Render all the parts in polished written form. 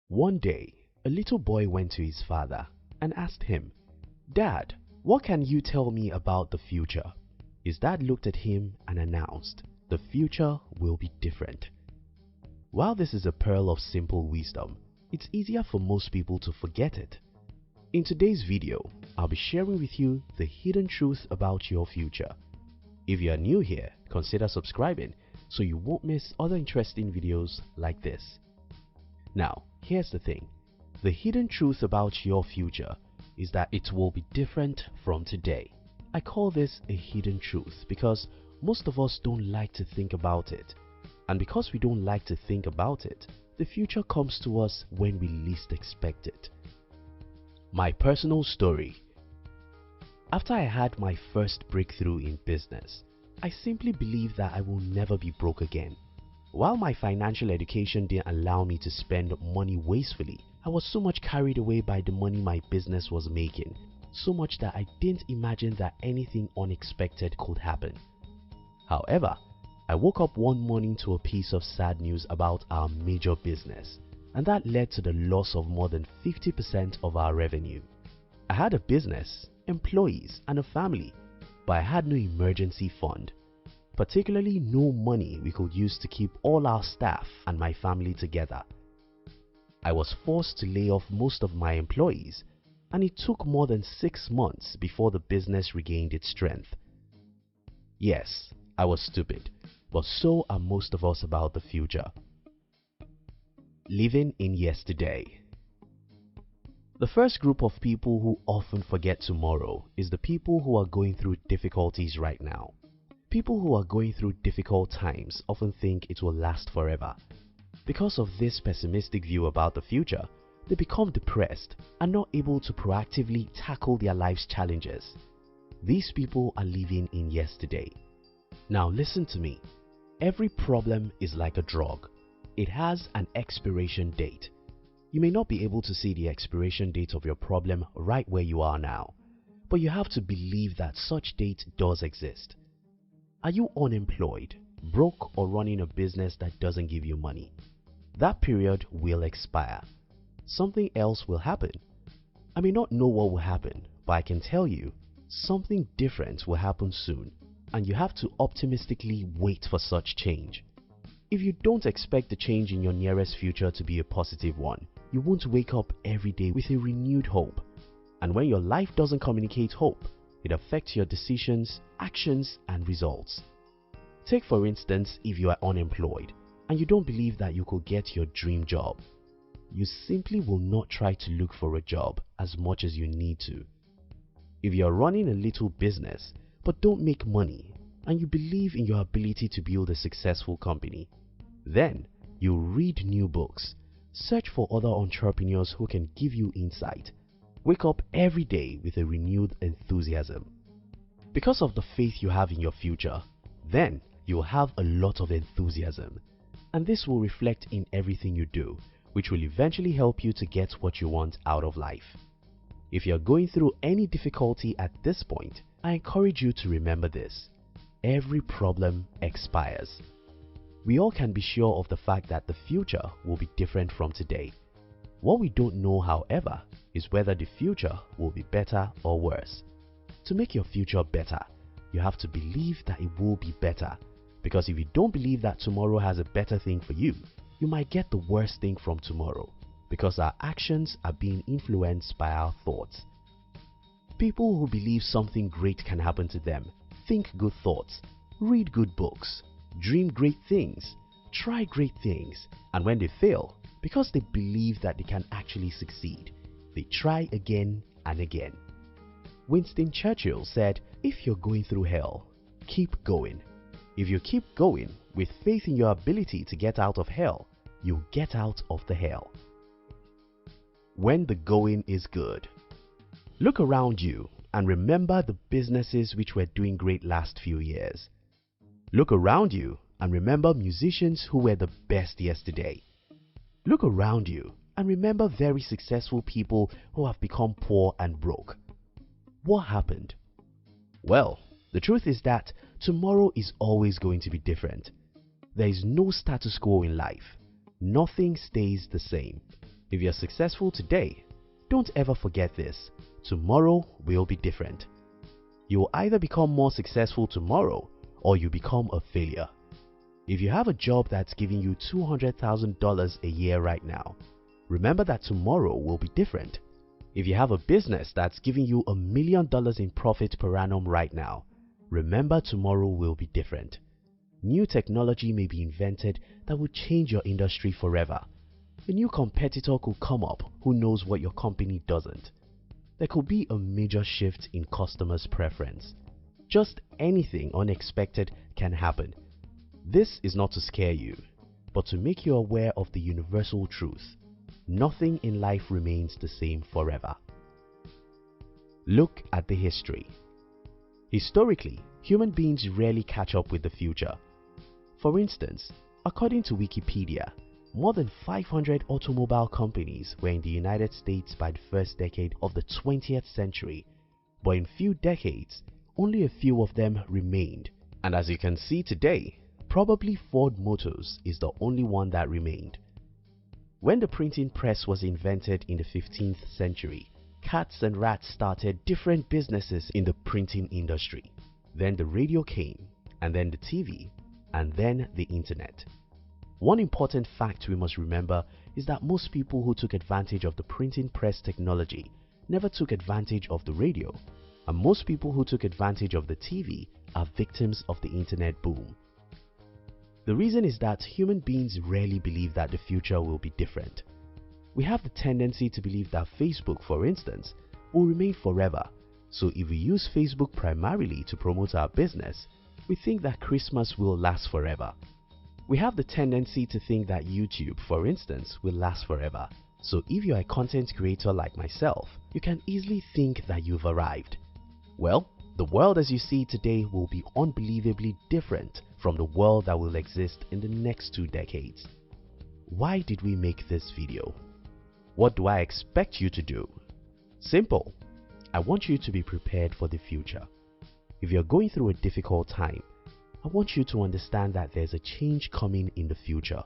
One day, a little boy went to his father and asked him, "Dad, what can you tell me about the future?" His dad looked at him and announced, "The future will be different." While this is a pearl of simple wisdom, it's easier for most people to forget it. In today's video, I'll be sharing with you the hidden truth about your future. If you are new here, consider subscribing so you won't miss other interesting videos like this. Now, here's the thing. The hidden truth about your future is that it will be different from today. I call this a hidden truth because most of us don't like to think about it. And because we don't like to think about it, the future comes to us when we least expect it. My personal story. After I had my first breakthrough in business, I simply believed that I will never be broke again. While my financial education didn't allow me to spend money wastefully, I was so much carried away by the money my business was making, so much that I didn't imagine that anything unexpected could happen. However, I woke up one morning to a piece of sad news about our major business, and that led to the loss of more than 50% of our revenue. I had a business, employees, and a family, but I had no emergency fund, particularly no money we could use to keep all our staff and my family together. I was forced to lay off most of my employees, and it took more than 6 months before the business regained its strength. Yes, I was stupid, but so are most of us about the future. Living in yesterday. The first group of people who often forget tomorrow is the people who are going through difficulties right now. People who are going through difficult times often think it will last forever. Because of this pessimistic view about the future, they become depressed and not able to proactively tackle their life's challenges. These people are living in yesterday. Now listen to me. Every problem is like a drug. It has an expiration date. You may not be able to see the expiration date of your problem right where you are now, but you have to believe that such date does exist. Are you unemployed, broke, or running a business that doesn't give you money? That period will expire. Something else will happen. I may not know what will happen, but I can tell you something different will happen soon, and you have to optimistically wait for such change. If you don't expect the change in your nearest future to be a positive one, you won't wake up every day with a renewed hope. And when your life doesn't communicate hope, it affects your decisions, actions, and results. Take for instance, if you are unemployed and you don't believe that you could get your dream job, you simply will not try to look for a job as much as you need to. If you are running a little business but don't make money and you believe in your ability to build a successful company, then you'll read new books, search for other entrepreneurs who can give you insight, wake up every day with a renewed enthusiasm. Because of the faith you have in your future, then you'll have a lot of enthusiasm, and this will reflect in everything you do, which will eventually help you to get what you want out of life. If you're going through any difficulty at this point, I encourage you to remember this. Every problem expires. We all can be sure of the fact that the future will be different from today. What we don't know, however, is whether the future will be better or worse. To make your future better, you have to believe that it will be better. Because if you don't believe that tomorrow has a better thing for you, you might get the worst thing from tomorrow, because our actions are being influenced by our thoughts. People who believe something great can happen to them think good thoughts, read good books, dream great things, try great things, and when they fail, because they believe that they can actually succeed, they try again and again. Winston Churchill said, "If you're going through hell, keep going. If you keep going with faith in your ability to get out of hell, you'll get out of the hell." When the going is good. Look around you and remember the businesses which were doing great last few years. Look around you and remember musicians who were the best yesterday. Look around you and remember very successful people who have become poor and broke. What happened? Well, the truth is that tomorrow is always going to be different. There is no status quo in life. Nothing stays the same. If you're successful today, don't ever forget this: tomorrow will be different. You will either become more successful tomorrow or you become a failure. If you have a job that's giving you $200,000 a year right now, remember that tomorrow will be different. If you have a business that's giving you $1 million in profit per annum right now, remember tomorrow will be different. New technology may be invented that will change your industry forever. A new competitor could come up who knows what your company doesn't. There could be a major shift in customers' preference. Just anything unexpected can happen. This is not to scare you, but to make you aware of the universal truth: nothing in life remains the same forever. Look at the history. Historically, human beings rarely catch up with the future. For instance, according to Wikipedia, more than 500 automobile companies were in the United States by the first decade of the 20th century, but in few decades, only a few of them remained. And as you can see today, probably Ford Motors is the only one that remained. When the printing press was invented in the 15th century, cats and rats started different businesses in the printing industry. Then the radio came, and then the TV, and then the internet. One important fact we must remember is that most people who took advantage of the printing press technology never took advantage of the radio, and most people who took advantage of the TV are victims of the internet boom. The reason is that human beings rarely believe that the future will be different. We have the tendency to believe that Facebook, for instance, will remain forever. So if we use Facebook primarily to promote our business, we think that Christmas will last forever. We have the tendency to think that YouTube, for instance, will last forever. So if you're a content creator like myself, you can easily think that you've arrived. Well, the world as you see it today will be unbelievably different from the world that will exist in the next 2 decades. Why did we make this video? What do I expect you to do? Simple. I want you to be prepared for the future. If you're going through a difficult time, I want you to understand that there's a change coming in the future.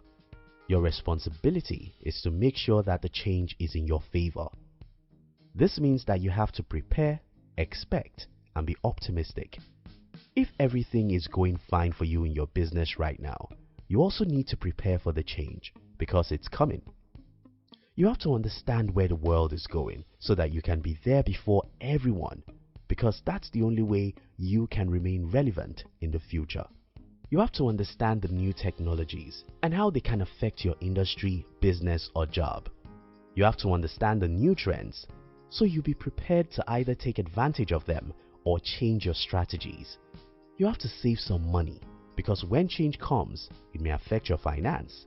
Your responsibility is to make sure that the change is in your favor. This means that you have to prepare, expect, and be optimistic. If everything is going fine for you in your business right now, you also need to prepare for the change because it's coming. You have to understand where the world is going so that you can be there before everyone, because that's the only way you can remain relevant in the future. You have to understand the new technologies and how they can affect your industry, business, or job. You have to understand the new trends so you'll be prepared to either take advantage of them or change your strategies. You have to save some money because when change comes, it may affect your finance.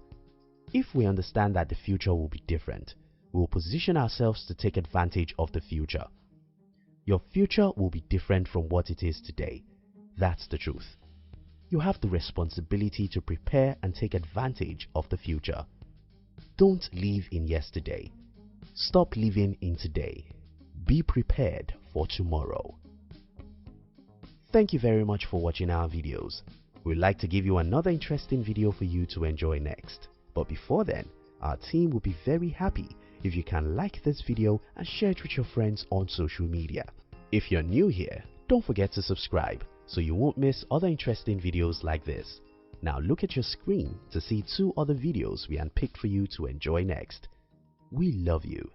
If we understand that the future will be different, we will position ourselves to take advantage of the future. Your future will be different from what it is today. That's the truth. You have the responsibility to prepare and take advantage of the future. Don't live in yesterday. Stop living in today. Be prepared for tomorrow. Thank you very much for watching our videos. We'd like to give you another interesting video for you to enjoy next. But before then, our team will be very happy if you can like this video and share it with your friends on social media. If you're new here, don't forget to subscribe so you won't miss other interesting videos like this. Now look at your screen to see 2 other videos we handpicked for you to enjoy next. We love you.